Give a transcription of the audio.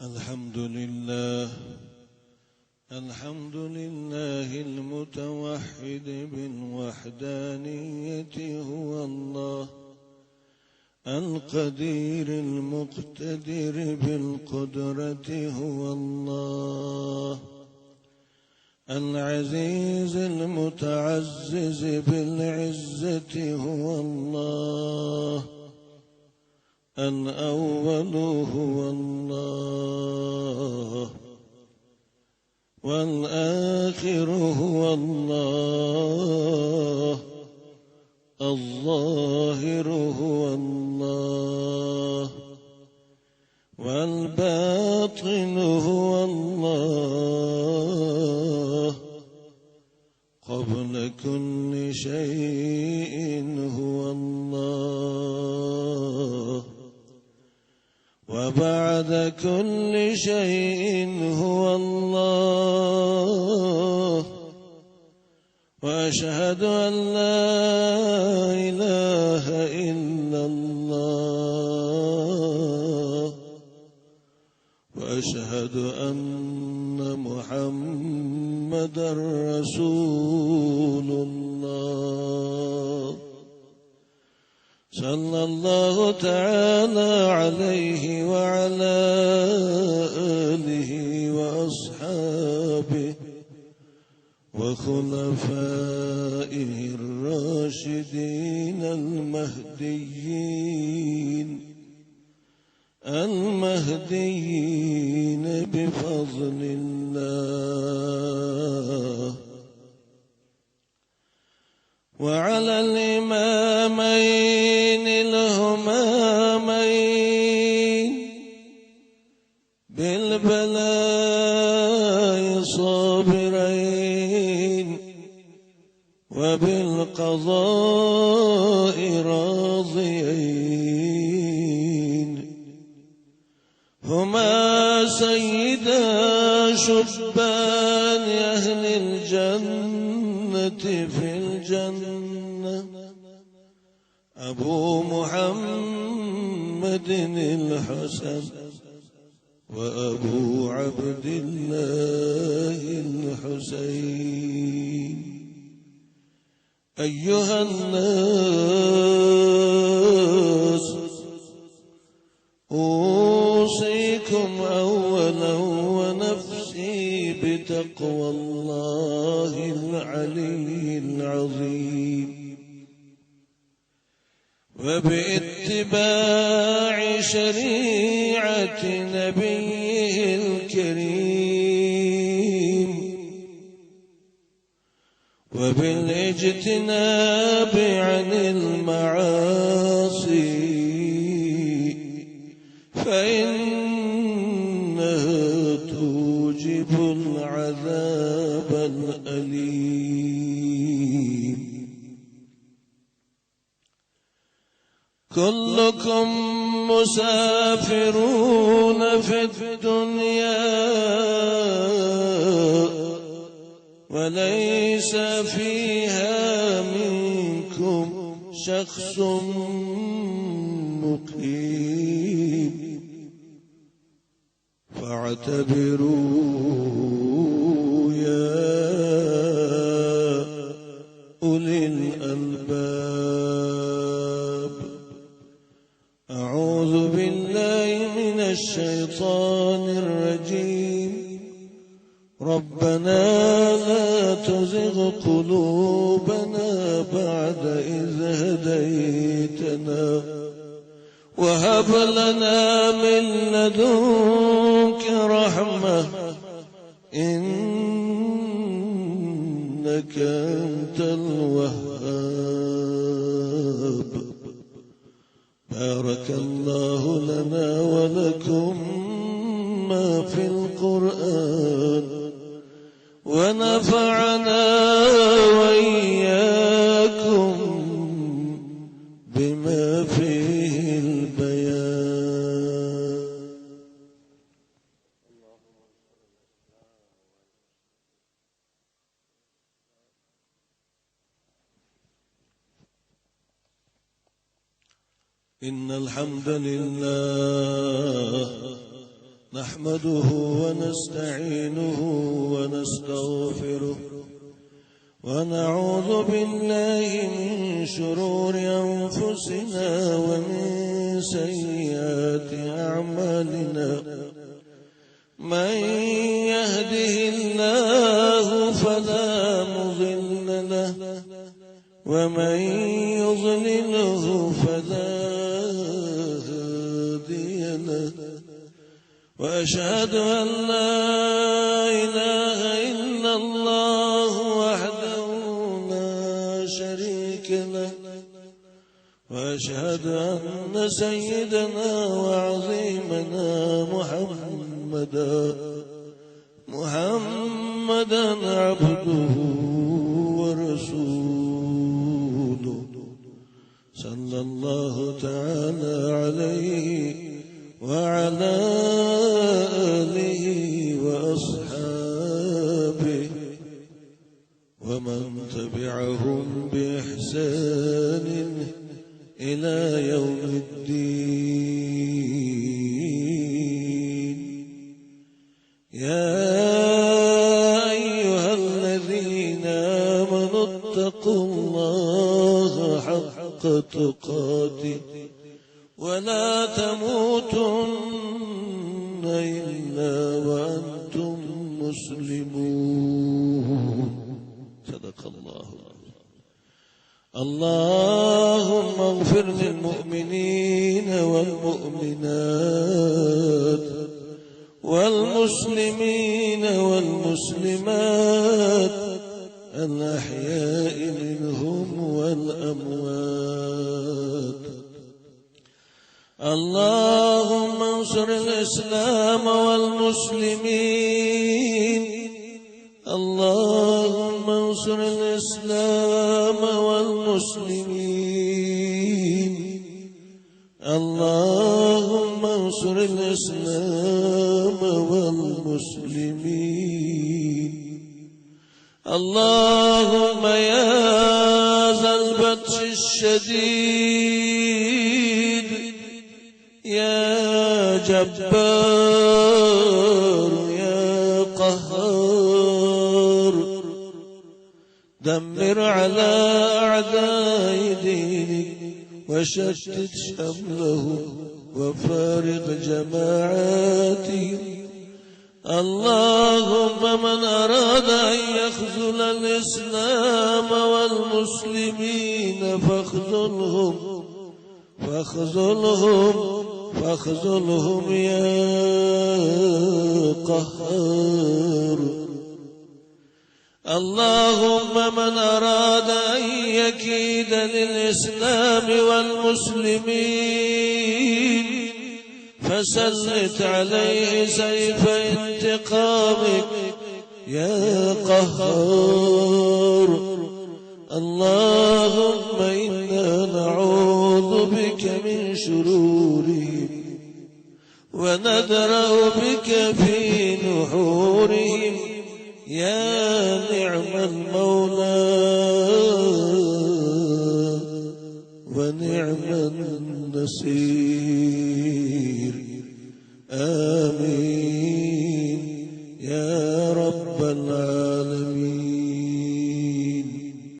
الحمد لله المتوحد بالوحدانية هو الله، القدير المقتدر بالقدرة هو الله، العزيز المتعزز بالعزة هو الله، الأول هو الله، والآخر هو الله، الظاهر هو الله، والباطن هو الله، قبل كل شيء هو الله، وبعد كل شيء هو الله، وأشهد أن لا إله إلا الله، وأشهد أن محمدًا رسول الله، صلى الله تعالى عليه وعلى آله وأصحابه وخلفائه الراشدين المهديين بفضل الله، وعلى الإمامين الهمامين بالبلاء صابرين وبالقضاء راضيين، هما سيدا شبان أهل الجنة في الجنة، أبو محمد الحسن وأبو عبد الله الحسين. أيها الناس، أوصيكم أولا ونفسي بتقوى الله العلي العظيم، وباتباع شريعة نبيه الكريم، وبالاجتناب عن المعاصي، فإنها توجب العذاب الأليم. كلكم مسافرون في الدنيا، وليس فيها منكم شخص مقيم، فاعتبروا يا أولي الألباب. أعوذ بالله من الشيطان الرجيم. ربنا لا تزغ قلوبنا بعد إذ هديتنا، وهب لنا من لدنك رحمة إنك أنت الوهاب. بارك الله لنا ولكم ما في القرآن، ونفعنا وإياكم بما فيه البيان. إن الحمد لله نحمده ونستعينه ونستغفره ونعوذ بالله من شرور أنفسنا ومن سيئات أعمالنا من يهده الله فلا مضل له ومن يضلله فلا هادي له وأشهد أن لا إله إلا الله وحده لا شريك له وأشهد أن سيدنا وعظيمنا محمدا عبده ورسوله صلى الله تعالى عليه وعلى آله وأصحابه ومن تبعهم بإحسان إلى يوم الدين. يا أيها الذين آمنوا اتقوا الله حق تقاته ولا تموتن إلا وأنتم مسلمون. صدق الله. اللهم اغفر للمؤمنين والمؤمنات والمسلمين والمسلمات الأحياء منهم والأموات. اللهم انصر الإسلام والمسلمين. اللهم انصر الإسلام والمسلمين. اللهم انصر الإسلام والمسلمين. اللهم يا ذا البطش الشديد يا جبار يا قهار دمر على أعداء دينك وشتت شملهم وفارق جماعاتهم. اللهم من أراد أن يخذل الإسلام والمسلمين فاخذلهم يا قهار. اللهم من أراد أن يكيد للإسلام والمسلمين فسلط عليه سيف انتقامك يا قهار. اللهم إنا نعوذ بك من شرورهم وندرأ بك في نحورهم يا نعم المولى ونعم النصير. آمين.